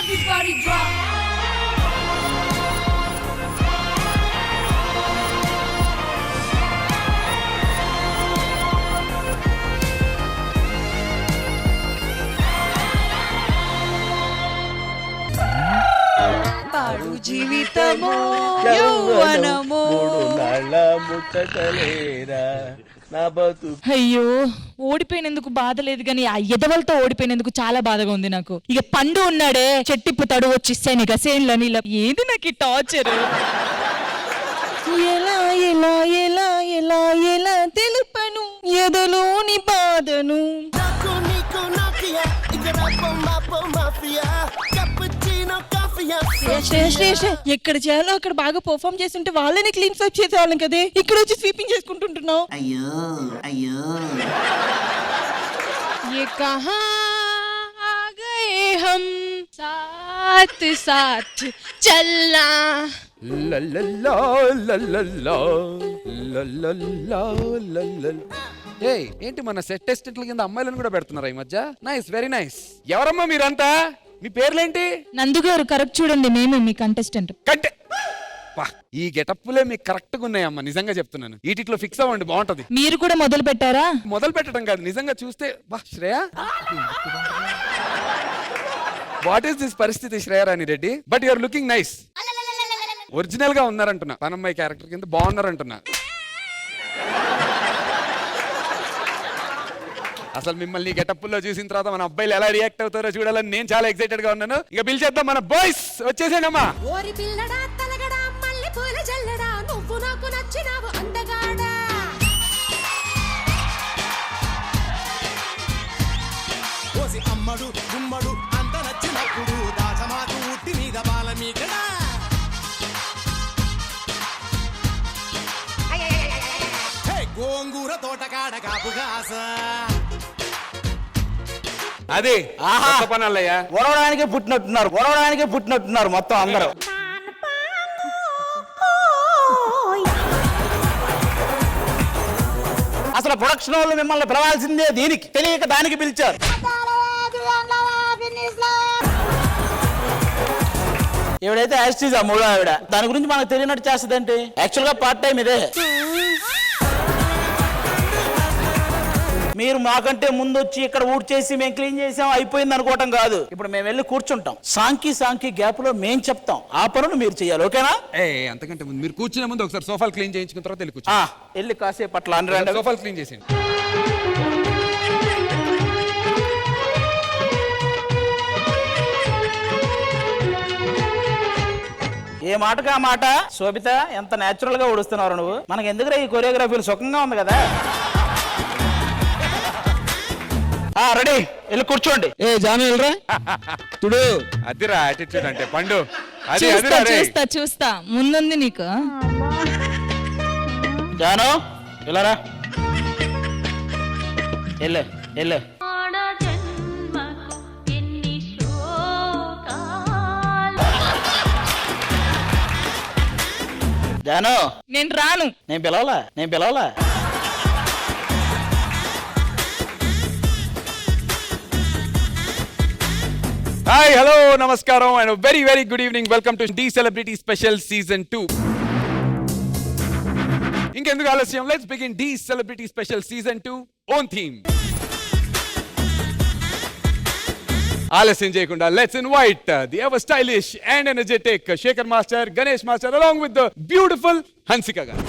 Everybody drop. పాడు జీవితమో యౌవనమో ముచ్చటలేరా నా బతుకు. అయ్యో ఓడిపోయినందుకు బాధ లేదు కానీ ఆ ఎదవలతో ఓడిపోయినందుకు చాలా బాధగా ఉంది నాకు. ఇక పండు ఉన్నాడే చెట్టిప్పుతాడు వచ్చిస్తాను ఇక సేన్లో నీళ్ళ ఏది నాకు ఈ టార్చర్. ఎలా ఎలా ఎలా ఎలా ఎలా తెలుపను ఎదలోని బాధను. ఎక్కడ చేయాలో అక్కడ బాగా పర్ఫార్మ్ చేస్తుంటే వాళ్ళని క్లీన్ స్వైప్ చేసేవాళ్ళం కదే, ఇక్కడ వచ్చి స్వీపింగ్ చేసుకుంటుంటున్నావు. అయ్యో అయ్యో ये कहाँ आ गए हम साथ साथ चलना. లల్లల్లా, లల్లల్లా, లల్లల్లా, లల్లల్లా. ఏయ్ ఏంటి మన సెట్ టెస్టెంట్ల కింద అమ్మాయిలను కూడా పెడుతున్నారా ఈ మధ్య? Nice, very nice. ఎవరమ్మా మీరంతా? మీ పేర్లేంటి? నందు గారు కరెక్ట్ చూడండి, మేమే మీ కంటెస్టెంట్. కంటే వా, ఈ గెటప్లే మీకు కరెక్ట్ గా ఉన్నాయమ్మా, నిజంగా చెప్తున్నాను. ఈటిలో ఫిక్స్ అవ్వండి, బాగుంటది. మీరు కూడా మొదలు పెట్టారా? మొదలు పెట్టడం కాదు, నిజంగా చూస్తే వా శ్రేయ, వాట్ ఈస్ దిస్ పరిస్థితి Shreya Rani Reddy? But you are looking nice. Original గా ఉన్నారంటున్నా, పనమ్మాయి క్యారెక్టర్ కింద బాగున్నారంటున్నా. అసలు మిమ్మల్ని గెటప్ లో చూసిన తర్వాత మన అబ్బాయిలు ఎలా రియాక్ట్ అవుతారో చూడాలని నేను చాలా ఎక్సైటెడ్ గా ఉన్నాను. ఇక పిలిచేద్దాం మన బాయ్స్, వచ్చేసేనమ్మా. ఓరి పిల్లడా తలగడా మల్లె పూల జల్లడా నువ్వు నాకు నచ్చినావు అందగాడా. ఓసి అమ్మడు గుమ్మడు అంత నచ్చినప్పుడు దాచమాకు ఉట్టి మీద బాల మీకడా. గోంగూర తోటకాడ కాపుగాస అది పనల్లయ్యా, ఓడవడానికే పుట్టినట్టున్నారు మొత్తం అందరూ. అసలు ప్రొడక్షన్ వాళ్ళు మిమ్మల్ని పిలవాల్సిందే దీనికి, తెలియక దానికి పిలిచారు. ఎవడైతే యాస్టీజ్ ఆ మూడో ఆవిడ, దాని గురించి మనకు తెలియనట్టు చేస్తుందంటే యాక్చువల్ గా పార్ట్ టైం ఇదే. మీరు మాకంటే ముందు వచ్చి ఇక్కడ ఊడ్ చేసి మేము క్లీన్ చేసాం అయిపోయింది అనుకోవటం కాదు. ఇప్పుడు మేము వెళ్ళి కూర్చుంటాం, సాంకి గ్యాప్ లో మేము చెప్తాం, ఆ పనులు మీరు చేయాలి. ఓకేనా? అంతకంటే ముందు మీరు కూర్చునే ముందు ఒకసారి సోఫాలు క్లీన్ చేయించుకున్న తర్వాత వెళ్ళి కూర్చో. వెళ్ళి కాసేపు అట్లా అండి సోఫాలు క్లీన్ చేసేయండి. ఏ మాటగా ఆ మాట. శోభిత, ఎంత నేచురల్ గా ఊడుస్తున్నావు నువ్వు. మనకి ఎందుకురా ఈ కొరియోగ్రఫీలు, సుఖంగా ఉంది కదా. రెడీ, వెళ్ళి కూర్చోండి. ఏ జాను వెళ్ళరా తుడు. అదిరా యాటిట్యూడ్ అంటే పండు. అది చూస్తా అదిరా చూస్తా చూస్తా ముందుంది నీకు. జాను వెళ్ళరా, వెళ్ళు వెళ్ళు. జాను నేను రాను. నేను పిలవాలా? హాయ్, హలో, నమస్కారం and very very good evening. Welcome to the celebrity special season 2. ఇంకెందుకు ఆలస్యం, let's begin the celebrity special season 2 own theme. ఆలస్యం చేయకుండా let's invite the ever stylish and energetic Shekhar master, Ganesh master along with the beautiful Hansika garu.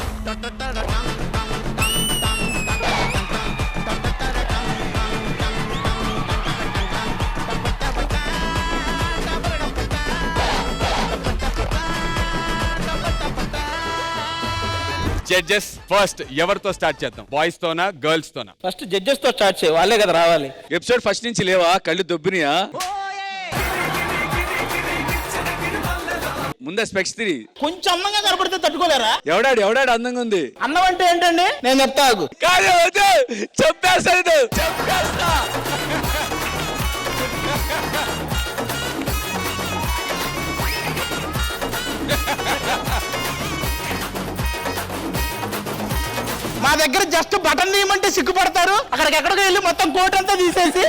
Judges first ఎవరితో start చేద్దాం? Boys తోనా, girls తోనా? First judges తో start చేయ, వాళ్ళే కదా రావాలి. ఎపిసోడ్ ఫస్ట్ నుంచి లేవా? కళ్ళు దొబ్బినియా? ముందే స్పెక్స్ తిరిగి కొంచెం అందంగా కనపడితే తట్టుకోలేరా? ఎవడాడు అందంగా ఉంది. అన్నం అంటే ఏంటండి? నేను చెప్తా. చెప్పేస్తా. మా దగ్గర జస్ట్ బటన్ తీయమంటే సిగ్గుపడతారు, అక్కడికి ఎక్కడికి వెళ్ళి మొత్తం కోట్ అంతా తీసేసి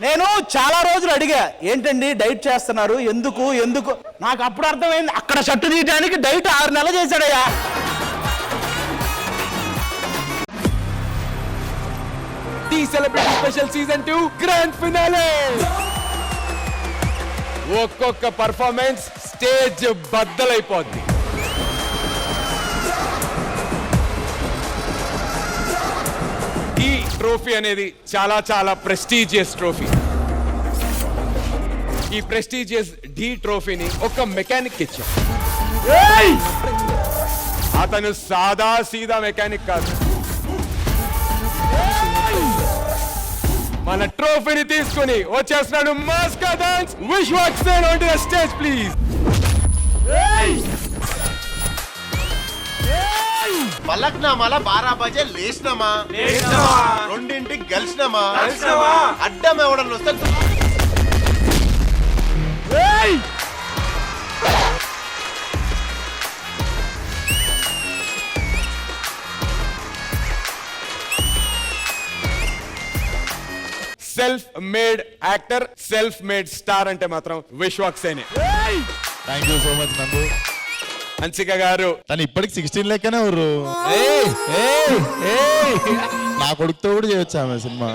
నేను చాలా రోజులు అడిగా ఏంటండి డైట్ చేస్తున్నారు ఎందుకు నాకు అప్పుడు అర్థమైంది అక్కడ షర్టు తీయడానికి డైట్ 6 నెలలు చేశాడయ్యా. The celebrity special season 2 grand finale. ఒక్కొక్క పర్ఫార్మెన్స్ స్టేజ్ బద్దలైపోద్ది. ఈ ట్రోఫీ అనేది చాలా చాలా ప్రెస్టీజియస్ ట్రోఫీ. ఈ ప్రెస్టీజియస్ డి ట్రోఫీని ఒక మెకానిక్ ఇచ్చాం. అతను సాదా సీదా మెకానిక్ కాదు. మన ట్రోఫీని తీసుకుని వచ్చేస్తున్నాడు మాస్కా dance Vishwaksen on the stage please. పలక్నామాల 12 బజే లేచినామా రెండింటికి గెలిచినామా అడ్డం ఎవడన్నా వస్తే self made actor, self made star అంటే మాత్రం విశ్వక్సేనే. Thank you so much Nandu. Hansika గారు తను ఇప్పటికి 16 లెక్కనే ఊరు. నా కొడుకుతో కూడా చేయొచ్చు ఆమె cinema.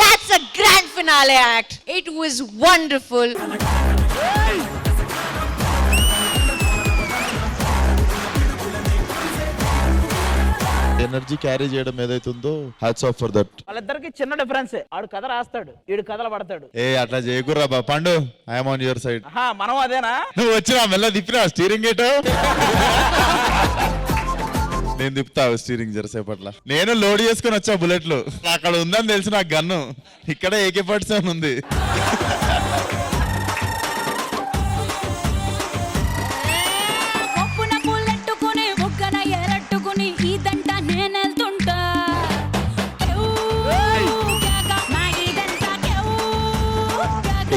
That's a grand finale act. It was wonderful. Energy carry చేయడం ఏదైతుందో హ్యాట్స్ ఆఫ్ ఫర్ దట్. వాళ్ళిద్దరికి చిన్న డిఫరెన్సే. ఆడు కథ రాస్తాడు, ఈడు కథలు పడతాడు. అట్లా చేయకుర్రా పండు. I'm on your side. మనం అదేనా? నువ్వు వచ్చినా మెల్ల తిప్పినా స్టీరింగ్ గేట్. నేను తిప్పుతావు స్టీరింగ్ జరసేపట్ల. నేను లోడ్ చేసుకుని వచ్చా బుల్లెట్లు. అక్కడ ఉందని తెలిసి నాకు గన్ను. ఇక్కడ AK-47 ఉంది.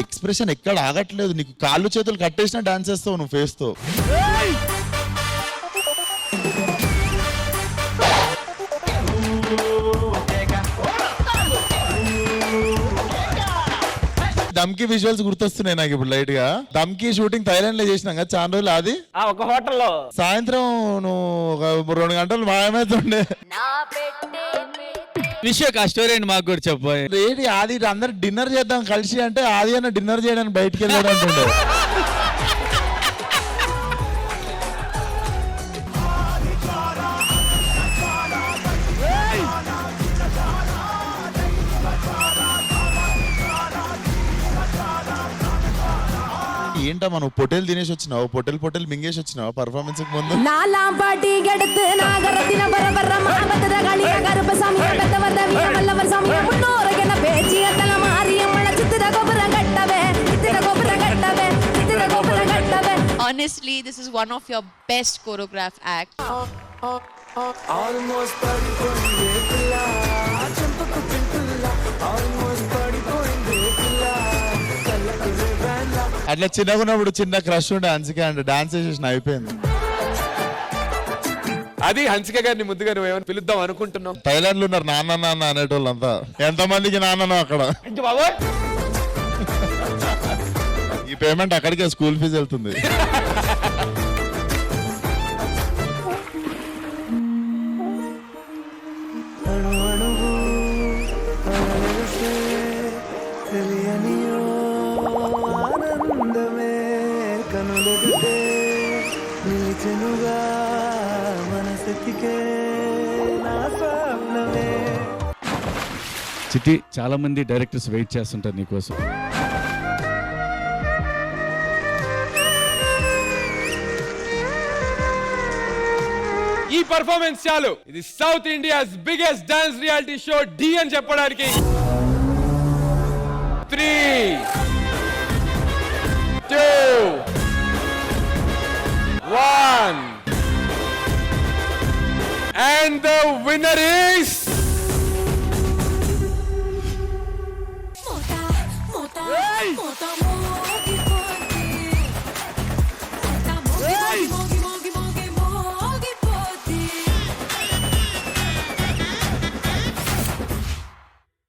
ఎక్స్ప్రెషన్ ఎక్కడ ఆగట్లేదు. నీకు కాళ్ళు చేతులు కట్టేసినా డాన్స్ చేస్తావు నువ్వు ఫేస్ తో. దమ్కి విజువల్స్ గుర్తొస్తున్నాయి నాకు ఇప్పుడు లైట్ గా. దమ్కి షూటింగ్ థైలాండ్ లో చేసినాం కదా చాలా రోజులు. అది ఒక హోటల్లో సాయంత్రం నువ్వు ఒక 2 గంటలు మాయమైతుండే. విశ్వక్ ఆ స్టోరీ ఏంటి మాకు కూడా చెప్పు. ఏంటి ఆది అందరు డిన్నర్ చేద్దాం కలిసి అంటే ఆది అన్న డిన్నర్ చేయడానికి బయటికి వెళ్ళాడు అంటుండే. ఏంటమ్మా నువ్వు పొటేల్ తినేసి వచ్చినావు, పొటేల్ మింగేసి వచ్చినావు పర్ఫార్మెన్స్ ముందు. நாலாம்பாட்டி எடுத்து நாகரத்தின பரபர மாபத்தத காளிய கருப்பசாமிய பெத்தவதவிய வல்லவர் சாமிய முன்னோரகன பேச்சியத்தல மாரியம்மள சித்திர கோபுர கட்டவே. Honestly, this is one of your best choreographed acts. అట్లా చిన్నగున్నప్పుడు చిన్న క్రష్ ఉండే హన్సిక అంటే డాన్స్ చేసేసిన అయిపోయింది. అది హన్సిక గారిని ముద్దుగా నువ్వేమని పిలుద్దాం అనుకుంటున్నావు. థైలాండ్ లో ఉన్నారు నాన్న అనేటోళ్ళంతా. ఎంతమందికి నాన్ననో అక్కడ. ఈ పేమెంట్ అక్కడికే స్కూల్ ఫీజు వెళ్తుంది. చిట్టి, చాలా మంది డైరెక్టర్స్ వెయిట్ చేస్తుంటారు నీకోసం. ఈ పర్ఫార్మెన్స్ చాలు. ఇది South India's biggest dance reality show Dhee అని చెప్పడానికి. 3, 2, 1 and the winner is